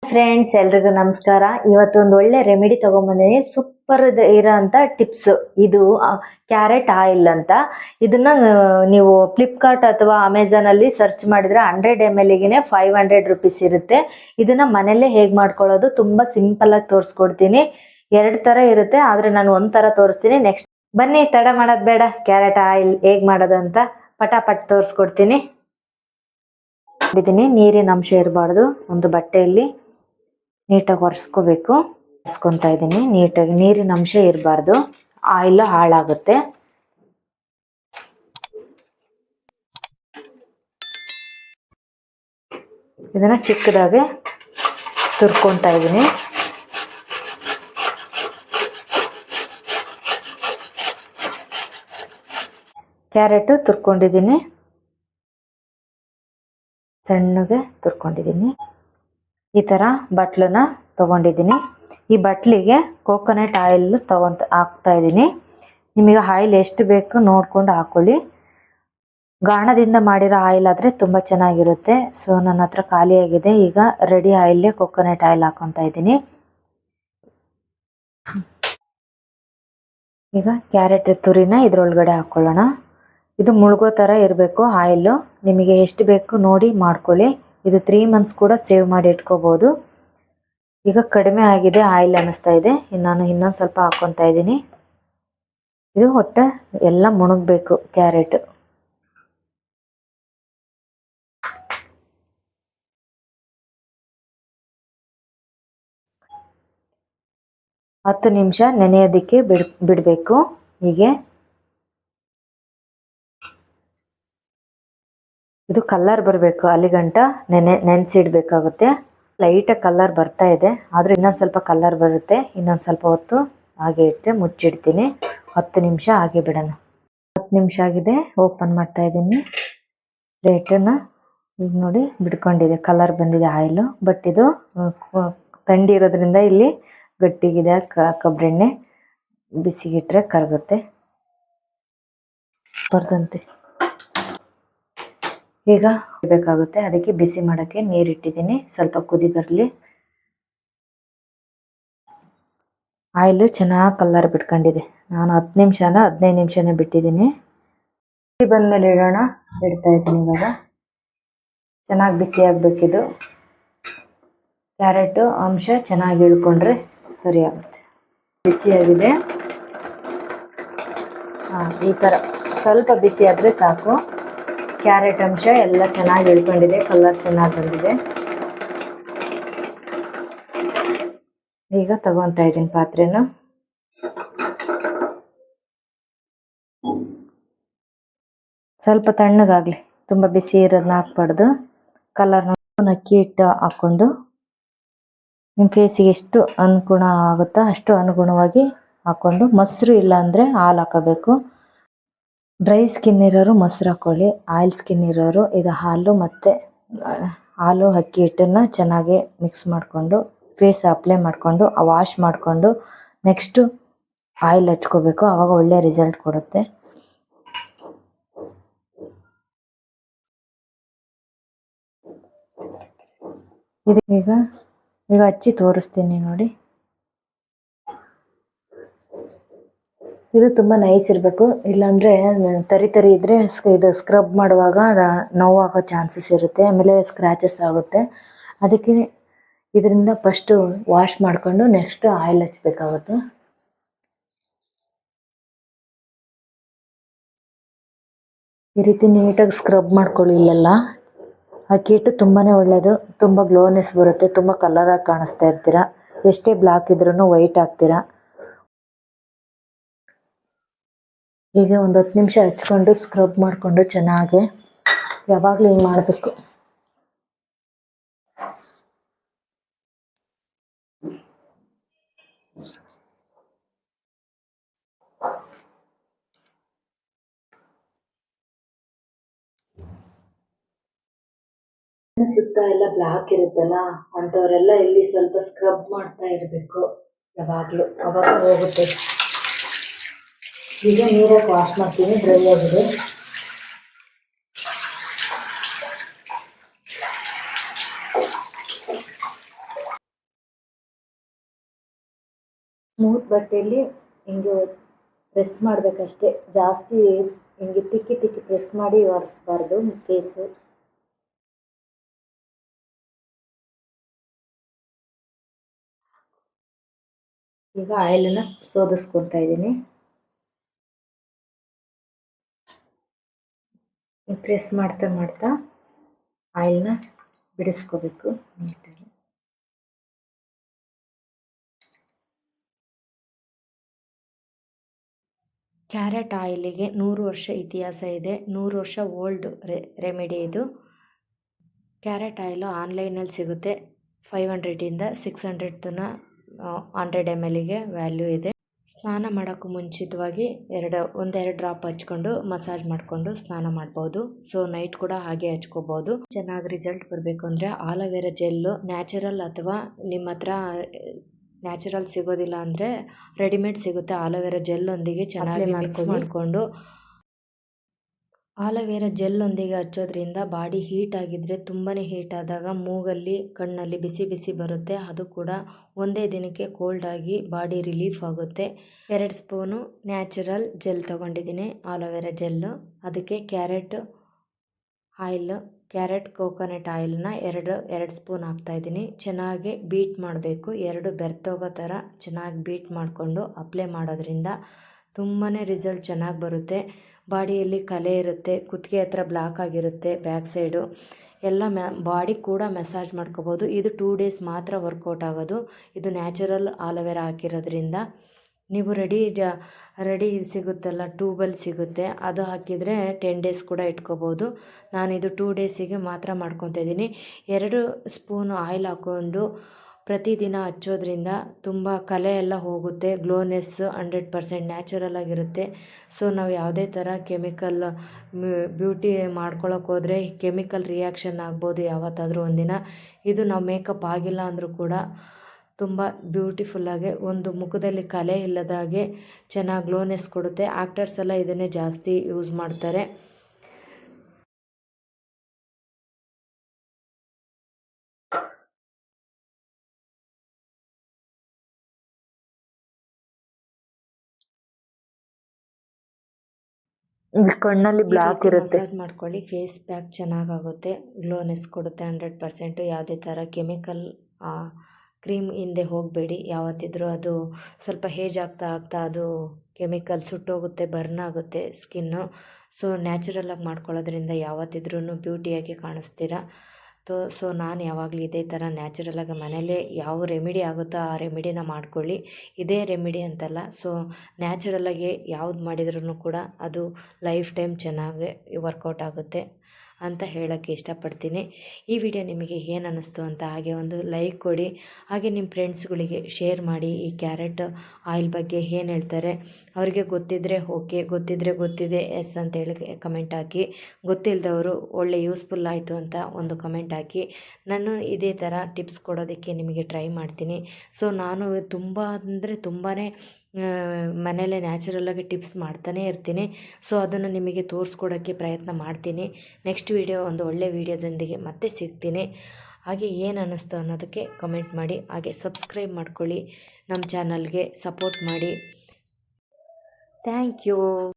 Friends, ಎಲ್ರಿಗೂ ನಮಸ್ಕಾರ. ಇವತ್ತೊಂದು ಒಳ್ಳೆ ರೆಮಿಡಿ ತಗೊಂಬಂದಿನಿ. ಸೂಪರ್ ಇರೋಂಥ ಟಿಪ್ಸ್. ಇದು ಕ್ಯಾರೆಟ್ ಆಯಿಲ್ ಅಂತ. ಇದನ್ನ ನೀವು ಫ್ಲಿಪ್ಕಾರ್ಟ್ ಅಥವಾ ಅಮೆಝಾನ್ ಅಲ್ಲಿ ಸರ್ಚ್ ಮಾಡಿದ್ರೆ 100 ml ಗೆ 500 rupees ಇರುತ್ತೆ. ಇದನ್ನ ಮನೆಯಲ್ಲೇ ಹೇಗೆ ಮಾಡ್ಕೊಳ್ಳೋದು ತುಂಬಾ ಸಿಂಪಲ್ ಆಗಿ ತೋರಿಸ್ಕೊಡ್ತೀನಿ. 2 ತರ ಇರುತ್ತೆ, ಆದ್ರೆ ನಾನು ಒಂದ್ ತರ ತೋರಿಸ್ತೀನಿ. ನೆಕ್ಸ್ಟ್ ಬನ್ನಿ, ತಡ ಮಾಡೋದು ಬೇಡ, ಕ್ಯಾರೆಟ್ ಆಯಿಲ್ ಹೇಗೆ ಮಾಡೋದು ಅಂತ ಪಟಾಪಟ್ ತೋರಿಸ್ಕೊಡ್ತೀನಿ. ನೀರಿನ ಅಂಶ ಇರಬಾರ್ದು. ಒಂದು ಬಟ್ಟೆಯಲ್ಲಿ ನೀಟಾಗಿ ಒರೆಸ್ಕೋಬೇಕು. ಒರೆಸ್ಕೊತಾ ಇದ್ದೀನಿ ನೀಟಾಗಿ. ನೀರಿನ ಅಂಶ ಇರಬಾರ್ದು, ಆಯಿಲ್ ಹಾಳಾಗುತ್ತೆ. ಇದನ್ನ ಚಿಕ್ಕದಾಗಿ ತುರ್ಕೊತಾ ಇದ್ದೀನಿ. ಕ್ಯಾರೆಟ್ ತುರ್ಕೊಂಡಿದ್ದೀನಿ, ಸಣ್ಣಗೆ ತುರ್ಕೊಂಡಿದ್ದೀನಿ. ಈ ಥರ ಬಟ್ಲನ್ನ ತೊಗೊಂಡಿದ್ದೀನಿ. ಈ ಬಟ್ಲಿಗೆ ಕೋಕೋನಟ್ ಆಯಿಲ್ ಹಾಕ್ತಾ ಇದ್ದೀನಿ. ನಿಮಗೆ ಆಯಿಲ್ ಎಷ್ಟು ಬೇಕು ನೋಡ್ಕೊಂಡು ಹಾಕೊಳ್ಳಿ. ಗಾಣದಿಂದ ಮಾಡಿರೋ ಆಯಿಲ್ ಆದರೆ ತುಂಬ ಚೆನ್ನಾಗಿರುತ್ತೆ. ಸೊ ನನ್ನ ಹತ್ರ ಖಾಲಿಯಾಗಿದೆ. ಈಗ ರೆಡಿ ಆಯಿಲ್ಗೆ ಕೋಕೋನಟ್ ಆಯಿಲ್ ಹಾಕೊತಾ ಇದ್ದೀನಿ. ಈಗ ಕ್ಯಾರೆಟ್ ತುರಿನ ಇದ್ರೊಳಗಡೆ ಹಾಕ್ಕೊಳ್ಳೋಣ. ಇದು ಮುಳುಗೋ ಥರ ಇರಬೇಕು ಆಯಿಲು. ನಿಮಗೆ ಎಷ್ಟು ಬೇಕು ನೋಡಿ ಮಾಡ್ಕೊಳ್ಳಿ. ಇದು 3 months ಕೂಡ ಸೇವ್ ಮಾಡಿ ಇಟ್ಕೋಬೋದು. ಈಗ ಕಡಿಮೆ ಆಗಿದೆ ಆಯಿಲ್ ಅನ್ನಿಸ್ತಾ ಇದೆ. ನಾನು ಇನ್ನೊಂದು ಸ್ವಲ್ಪ ಹಾಕ್ಕೊತಾ ಇದ್ದೀನಿ. ಇದು ಹೊಟ್ಟೆ ಎಲ್ಲ ಮುಳುಗಬೇಕು ಕ್ಯಾರೆಟ್. ಹತ್ತು ನಿಮಿಷ ನೆನೆಯೋದಕ್ಕೆ ಬಿಡಬೇಕು. ಹೀಗೆ ಇದು ಕಲರ್ ಬರಬೇಕು. ಅಲ್ಲಿಗಂಟ ನೆನೆಸಿಡ್ಬೇಕಾಗುತ್ತೆ. ಲೈಟಾಗಿ ಕಲರ್ ಬರ್ತಾ ಇದೆ, ಆದರೆ ಇನ್ನೊಂದು ಸ್ವಲ್ಪ ಕಲರ್ ಬರುತ್ತೆ. ಇನ್ನೊಂದು ಸ್ವಲ್ಪ ಹೊತ್ತು ಹಾಗೆ ಇಟ್ಟರೆ ಮುಚ್ಚಿಡ್ತೀನಿ. 10 ನಿಮಿಷ ಹಾಗೆ ಬಿಡೋಣ. 10 ನಿಮಿಷ ಆಗಿದೆ. ಓಪನ್ ಮಾಡ್ತಾ ಇದ್ದೀನಿ ಪ್ಲೇಟನ್ನು. ಈಗ ನೋಡಿ ಬಿಡ್ಕೊಂಡಿದೆ, ಕಲರ್ ಬಂದಿದೆ ಆಯಿಲು. ಬಟ್ ಇದು ಥಂಡಿ ಇರೋದ್ರಿಂದ ಇಲ್ಲಿ ಗಟ್ಟಿಗಿದೆ. ಕೊಬ್ಬರೆಣ್ಣೆ ಬಿಸಿಗಿಟ್ರೆ ಕರಗುತ್ತೆ ಬರ್ದಂತೆ. ಈಗ ಬೇಕಾಗುತ್ತೆ, ಅದಕ್ಕೆ ಬಿಸಿ ಮಾಡೋಕ್ಕೆ ನೀರಿಟ್ಟಿದ್ದೀನಿ. ಸ್ವಲ್ಪ ಕುದಿ ಬರಲಿ. ಆಯಿಲು ಚೆನ್ನಾಗಿ ಕಲರ್ ಬಿಟ್ಕೊಂಡಿದೆ. ನಾನು 10 ನಿಮಿಷನ 15 ನಿಮಿಷನೇ ಬಿಟ್ಟಿದ್ದೀನಿ. ಬಂದಮೇಲೆ ಇಡೋಣ. ಇಡ್ತಾ ಇದ್ದೀನಿ. ಇವಾಗ ಚೆನ್ನಾಗಿ ಬಿಸಿ ಆಗಬೇಕಿದು. ಕ್ಯಾರೆಟು ಅಂಶ ಚೆನ್ನಾಗಿ ಇಳ್ಕೊಂಡ್ರೆ ಸರಿ ಆಗುತ್ತೆ. ಬಿಸಿಯಾಗಿದೆ. ಈ ಥರ ಸ್ವಲ್ಪ ಬಿಸಿ ಆದರೆ ಸಾಕು. ಕ್ಯಾರೆಟ್ ಅಂಶ ಎಲ್ಲ ಚೆನ್ನಾಗಿ ಇಳ್ಕೊಂಡಿದೆ, ಕಲರ್ ಚೆನ್ನಾಗಿ ಬಂದಿದೆ. ಈಗ ತಗೊತಾ ಇದ್ದೀನಿ ಪಾತ್ರೆನ. ಸ್ವಲ್ಪ ತಣ್ಣಗಾಗಲಿ, ತುಂಬ ಬಿಸಿ ಇರೋದನ್ನ ಹಾಕ್ಬಾರ್ದು. ಕಲರ್ನ ಅಕ್ಕಿ ಹಿಟ್ಟು ಹಾಕ್ಕೊಂಡು ನಿಮ್ಮ ಫೇಸಿಗೆ ಎಷ್ಟು ಅನುಗುಣ ಆಗುತ್ತೋ ಅಷ್ಟು ಅನುಗುಣವಾಗಿ ಹಾಕ್ಕೊಂಡು, ಮೊಸರು ಇಲ್ಲ ಅಂದರೆ ಹಾಲು ಹಾಕೋಬೇಕು. ಡ್ರೈ ಸ್ಕಿನ್ ಇರೋರು ಮೊಸರು ಹಾಕ್ಕೊಳ್ಳಿ. ಆಯಿಲ್ ಸ್ಕಿನ್ ಇರೋರು ಇದು ಹಾಲು ಅಕ್ಕಿ ಹಿಟ್ಟನ್ನು ಚೆನ್ನಾಗಿ ಮಿಕ್ಸ್ ಮಾಡಿಕೊಂಡು ಫೇಸ್ ಅಪ್ಲೈ ಮಾಡಿಕೊಂಡು ವಾಶ್ ಮಾಡಿಕೊಂಡು ನೆಕ್ಸ್ಟು ಆಯಿಲ್ ಹಚ್ಕೋಬೇಕು. ಆವಾಗ ಒಳ್ಳೆ ರಿಸಲ್ಟ್ ಕೊಡುತ್ತೆ. ಇದು ಈಗ ಹಚ್ಚಿ ತೋರಿಸ್ತೀನಿ ನೋಡಿ. ಇದು ತುಂಬ ನೈಸ್ ಇರಬೇಕು, ಇಲ್ಲಾಂದರೆ ತರಿ ಇದ್ದರೆ ಇದು ಸ್ಕ್ರಬ್ ಮಾಡುವಾಗ ನೋವಾಗೋ ಚಾನ್ಸಸ್ ಇರುತ್ತೆ. ಆಮೇಲೆ ಸ್ಕ್ರ್ಯಾಚಸ್ ಆಗುತ್ತೆ. ಅದಕ್ಕೆ ಇದರಿಂದ ಫಸ್ಟು ವಾಶ್ ಮಾಡಿಕೊಂಡು ನೆಕ್ಸ್ಟ್ ಆಯಿಲ್ ಹಚ್ಚಬೇಕಾಗುತ್ತೆ. ಈ ರೀತಿ ನೀಟಾಗಿ ಸ್ಕ್ರಬ್ ಮಾಡ್ಕೊಳ್ಳಿ. ಇಲ್ಲೆಲ್ಲ ಅಕ್ಕಿ ಹಿಟ್ಟು ತುಂಬಾ ಒಳ್ಳೆಯದು. ತುಂಬ ಗ್ಲೋನೆಸ್ ಬರುತ್ತೆ. ತುಂಬ ಕಲರಾಗಿ ಕಾಣಿಸ್ತಾ ಇರ್ತೀರ. ಎಷ್ಟೇ ಬ್ಲಾಕ್ ಇದ್ರೂ ವೈಟ್ ಆಗ್ತೀರಾ. ಹೀಗೆ ಒಂದು 10 ನಿಮಿಷ ಹಚ್ಕೊಂಡು ಸ್ಕ್ರಬ್ ಮಾಡಿಕೊಂಡು ಚೆನ್ನಾಗಿ ಯಾವಾಗಲೂ ಹಿಂಗೆ ಮಾಡಬೇಕು. ಸುತ್ತ ಎಲ್ಲ ಬ್ಲಾಕ್ ಇರುತ್ತಲ್ಲ, ಅಂಥವರೆಲ್ಲ ಇಲ್ಲಿ ಸ್ವಲ್ಪ ಸ್ಕ್ರಬ್ ಮಾಡ್ತಾ ಇರಬೇಕು ಯಾವಾಗಲೂ, ಅವಾಗ ಹೋಗುತ್ತೆ. ಈಗ ನೀರಾಗಿ ವಾಶ್ ಮಾಡ್ತೀನಿ, ಡ್ರೈ ಆಗಿದೆ. ಬಟ್ಟೆಯಲ್ಲಿ ಹಿಂಗೆ ಪ್ರೆಸ್ ಮಾಡಬೇಕಷ್ಟೇ, ಜಾಸ್ತಿ ಹಿಂಗೆ ತಿಕ್ಕಿ ತಿಕ್ಕಿ ಪ್ರೆಸ್ ಮಾಡಿ ಒರೆಸ್ಬಾರ್ದು ಫೇಸು. ಈಗ ಆಯಿಲನ್ನು ಸೋದಿಸ್ಕೊತಾ ಇದ್ದೀನಿ. ಪ್ರೆಸ್ ಮಾಡ್ತಾ ಮಾಡ್ತಾ ಆಯಿಲ್ನ ಬಿಡಿಸ್ಕೋಬೇಕು ನೀಟಾಗಿ. ಕ್ಯಾರೆಟ್ ಆಯಿಲಿಗೆ 100 ವರ್ಷ ಇತಿಹಾಸ ಇದೆ. 100 ವರ್ಷ ಓಲ್ಡ್ ರೆಮಿಡಿ ಇದು. ಕ್ಯಾರೆಟ್ ಆಯಿಲು ಆನ್ಲೈನಲ್ಲಿ ಸಿಗುತ್ತೆ. 500ಇಂದ 600 ತನಕ 100 mlಗೆ ವ್ಯಾಲ್ಯೂ ಇದೆ. ಸ್ನಾನ ಮಾಡೋಕ್ಕೂ ಮುಂಚಿತವಾಗಿ ಒಂದೆರಡು ಡ್ರಾಪ್ ಹಚ್ಕೊಂಡು ಮಸಾಜ್ ಮಾಡಿಕೊಂಡು ಸ್ನಾನ ಮಾಡ್ಬೋದು. ಸೊ ನೈಟ್ ಕೂಡ ಹಾಗೆ ಹಚ್ಕೋಬೋದು. ಚೆನ್ನಾಗಿ ರಿಸಲ್ಟ್ ಬರಬೇಕು ಅಂದರೆ ಆಲೋವೆರಾ ಜೆಲ್ಲು ನ್ಯಾಚುರಲ್, ಅಥವಾ ನಿಮ್ಮ ಹತ್ರ ನ್ಯಾಚುರಲ್ ಸಿಗೋದಿಲ್ಲ ಅಂದರೆ ರೆಡಿಮೇಡ್ ಸಿಗುತ್ತೆ. ಆಲೋವೆರಾ ಜೆಲ್ಲೊಂದಿಗೆ ಚೆನ್ನಾಗಿ ಮಿಕ್ಸ್ ಮಾಡಿಕೊಂಡು, ಆಲೋವೆರಾ ಜೆಲ್ಲೊಂದಿಗೆ ಹಚ್ಚೋದ್ರಿಂದ ಬಾಡಿ ಹೀಟ್ ಆಗಿದ್ದರೆ, ತುಂಬಾ ಹೀಟ್ ಆದಾಗ ಮೂಗಲ್ಲಿ ಕಣ್ಣಲ್ಲಿ ಬಿಸಿ ಬಿಸಿ ಬರುತ್ತೆ. ಅದು ಕೂಡ ಒಂದೇ ದಿನಕ್ಕೆ ಕೋಲ್ಡ್ ಆಗಿ ಬಾಡಿ ರಿಲೀಫ್ ಆಗುತ್ತೆ. 2 ಸ್ಪೂನು ನ್ಯಾಚುರಲ್ ಜೆಲ್ ತೊಗೊಂಡಿದ್ದೀನಿ, ಆಲೋವೆರಾ ಜೆಲ್ಲು. ಅದಕ್ಕೆ ಕ್ಯಾರೆಟ್ ಕೋಕೋನಟ್ ಆಯಿಲ್ನ 2 ಸ್ಪೂನ್ ಹಾಕ್ತಾಯಿದ್ದೀನಿ. ಚೆನ್ನಾಗಿ ಬೀಟ್ ಮಾಡಬೇಕು. 2 ಬೆರ್ತೋಗೋ ಥರ ಚೆನ್ನಾಗಿ ಬೀಟ್ ಮಾಡಿಕೊಂಡು ಅಪ್ಲೈ ಮಾಡೋದ್ರಿಂದ ತುಂಬಾ ರಿಸಲ್ಟ್ ಚೆನ್ನಾಗಿ ಬರುತ್ತೆ. ಬಾಡಿಯಲ್ಲಿ ಕಲೆ ಇರುತ್ತೆ, ಕುತ್ತಿಗೆ ಹತ್ರ ಬ್ಲಾಕ್ ಆಗಿರುತ್ತೆ, ಬ್ಯಾಕ್ ಸೈಡು ಎಲ್ಲ ಬಾಡಿ ಕೂಡ ಮಸಾಜ್ ಮಾಡ್ಕೋಬೋದು. ಇದು 2 ಡೇಸ್ ಮಾತ್ರ ವರ್ಕೌಟ್ ಆಗೋದು. ಇದು ನ್ಯಾಚುರಲ್ ಆಲೋವೆರಾ ಹಾಕಿರೋದ್ರಿಂದ. ನೀವು ರೆಡಿ ಸಿಗುತ್ತಲ್ಲ, ಟ್ಯೂಬಲ್ ಸಿಗುತ್ತೆ, ಅದು ಹಾಕಿದರೆ 10 ಡೇಸ್ ಕೂಡ ಇಟ್ಕೋಬೋದು. ನಾನಿದು 2 ಡೇಸಿಗೆ ಮಾತ್ರ ಮಾಡ್ಕೊತಾ ಇದ್ದೀನಿ. 2 ಸ್ಪೂನು ಆಯಿಲ್ ಹಾಕ್ಕೊಂಡು ಪ್ರತಿದಿನ ಹಚ್ಚೋದ್ರಿಂದ ತುಂಬ ಕಲೆ ಎಲ್ಲ ಹೋಗುತ್ತೆ. ಗ್ಲೋನೆಸ್ 100% ನ್ಯಾಚುರಲ್ ಆಗಿರುತ್ತೆ. ಸೊ ನಾವು ಯಾವುದೇ ಥರ ಕೆಮಿಕಲ್ ಬ್ಯೂಟಿ ಮಾಡ್ಕೊಳ್ಳೋಕೆ ಹೋದರೆ ಕೆಮಿಕಲ್ ರಿಯಾಕ್ಷನ್ ಆಗ್ಬೋದು ಯಾವತ್ತಾದರೂ ಒಂದಿನ. ಇದು ನಾವು ಮೇಕಪ್ ಆಗಿಲ್ಲ ಅಂದರೂ ಕೂಡ ತುಂಬ ಬ್ಯೂಟಿಫುಲ್ಲಾಗಿ, ಒಂದು ಮುಖದಲ್ಲಿ ಕಲೆ ಇಲ್ಲದಾಗೆ ಚೆನ್ನಾಗಿ ಗ್ಲೋನೆಸ್ ಕೊಡುತ್ತೆ. ಆ್ಯಕ್ಟರ್ಸ್ ಎಲ್ಲ ಇದನ್ನೇ ಜಾಸ್ತಿ ಯೂಸ್ ಮಾಡ್ತಾರೆ. ಕಣ್ಣಲ್ಲಿ ಬ್ಲಾಕ್ ಇರುತ್ತೆ. ಮಸಾಜ್ ಮಾಡ್ಕೊಳ್ಳಿ, ಫೇಸ್ ಪ್ಯಾಕ್ ಚೆನ್ನಾಗಾಗುತ್ತೆ, ಗ್ಲೋನೆಸ್ ಕೊಡುತ್ತೆ 100%. ಯಾವುದೇ ಥರ ಕೆಮಿಕಲ್ ಕ್ರೀಮ್ ಹಿಂದೆ ಹೋಗಬೇಡಿ. ಯಾವತ್ತಿದ್ರೂ ಅದು ಸ್ವಲ್ಪ ಏಜ್ ಆಗ್ತಾ ಅದು ಕೆಮಿಕಲ್ ಸುಟ್ಟೋಗುತ್ತೆ, ಬರ್ನ್ ಆಗುತ್ತೆ ಸ್ಕಿನ್ನು. ಸೊ ನ್ಯಾಚುರಲಾಗಿ ಮಾಡ್ಕೊಳ್ಳೋದ್ರಿಂದ ಯಾವತ್ತಿದ್ರೂ ಬ್ಯೂಟಿಯಾಗಿ ಕಾಣಿಸ್ತೀರಾ. ಸೊ ನಾನು ಯಾವಾಗಲೂ ಇದೇ ಥರ ನ್ಯಾಚುರಲಾಗಿ ಮನೇಲೇ ಯಾವ ರೆಮಿಡಿ ಆಗುತ್ತೋ ಆ ರೆಮಿಡಿನ ಮಾಡ್ಕೊಳ್ಳಿ. ಇದೇ ರೆಮಿಡಿ ಅಂತಲ್ಲ, ಸೊ ನ್ಯಾಚುರಲಾಗಿ ಯಾವ್ದು ಮಾಡಿದ್ರೂ ಕೂಡ ಅದು ಲೈಫ್ ಟೈಮ್ ಚೆನ್ನಾಗಿ ವರ್ಕೌಟ್ ಆಗುತ್ತೆ ಅಂತ ಹೇಳೋಕ್ಕೆ ಇಷ್ಟಪಡ್ತೀನಿ. ಈ ವಿಡಿಯೋ ನಿಮಗೆ ಏನು ಅನ್ನಿಸ್ತು ಅಂತ ಹಾಗೆ ಒಂದು ಲೈಕ್ ಕೊಡಿ. ಹಾಗೆ ನಿಮ್ಮ ಫ್ರೆಂಡ್ಸ್ಗಳಿಗೆ ಶೇರ್ ಮಾಡಿ. ಈ ಕ್ಯಾರೆಟ್ ಆಯಿಲ್ ಬಗ್ಗೆ ಏನು ಹೇಳ್ತಾರೆ, ಅವರಿಗೆ ಗೊತ್ತಿದ್ದರೆ ಓಕೆ, ಗೊತ್ತಿದೆ ಎಸ್ ಅಂತೇಳಿ ಕಮೆಂಟ್ ಹಾಕಿ. ಗೊತ್ತಿಲ್ಲದವರು ಒಳ್ಳೆ ಯೂಸ್ಫುಲ್ ಆಯಿತು ಅಂತ ಒಂದು ಕಮೆಂಟ್ ಹಾಕಿ. ನಾನು ಇದೇ ಥರ ಟಿಪ್ಸ್ ಕೊಡೋದಕ್ಕೆ ನಿಮಗೆ ಟ್ರೈ ಮಾಡ್ತೀನಿ. ಸೊ ನಾನು ತುಂಬಾ ಮನೆಯಲ್ಲೇ ನ್ಯಾಚುರಲಾಗಿ ಟಿಪ್ಸ್ ಮಾಡ್ತಾನೇ ಇರ್ತೀನಿ. ಸೊ ಅದನ್ನು ನಿಮಗೆ ತೋರಿಸ್ಕೊಡೋಕ್ಕೆ ಪ್ರಯತ್ನ ಮಾಡ್ತೀನಿ. ನೆಕ್ಸ್ಟ್ ವಿಡಿಯೋ ಒಂದು ಒಳ್ಳೆ ವಿಡಿಯೋದೊಂದಿಗೆ ಮತ್ತೆ ಸಿಗ್ತೀನಿ. ಹಾಗೆ ಏನು ಅನ್ನಿಸ್ತು ಅನ್ನೋದಕ್ಕೆ ಕಮೆಂಟ್ ಮಾಡಿ. ಹಾಗೆ ಸಬ್ಸ್ಕ್ರೈಬ್ ಮಾಡ್ಕೊಳ್ಳಿ, ನಮ್ಮ ಚಾನಲ್ಗೆ ಸಪೋರ್ಟ್ ಮಾಡಿ. Thank you.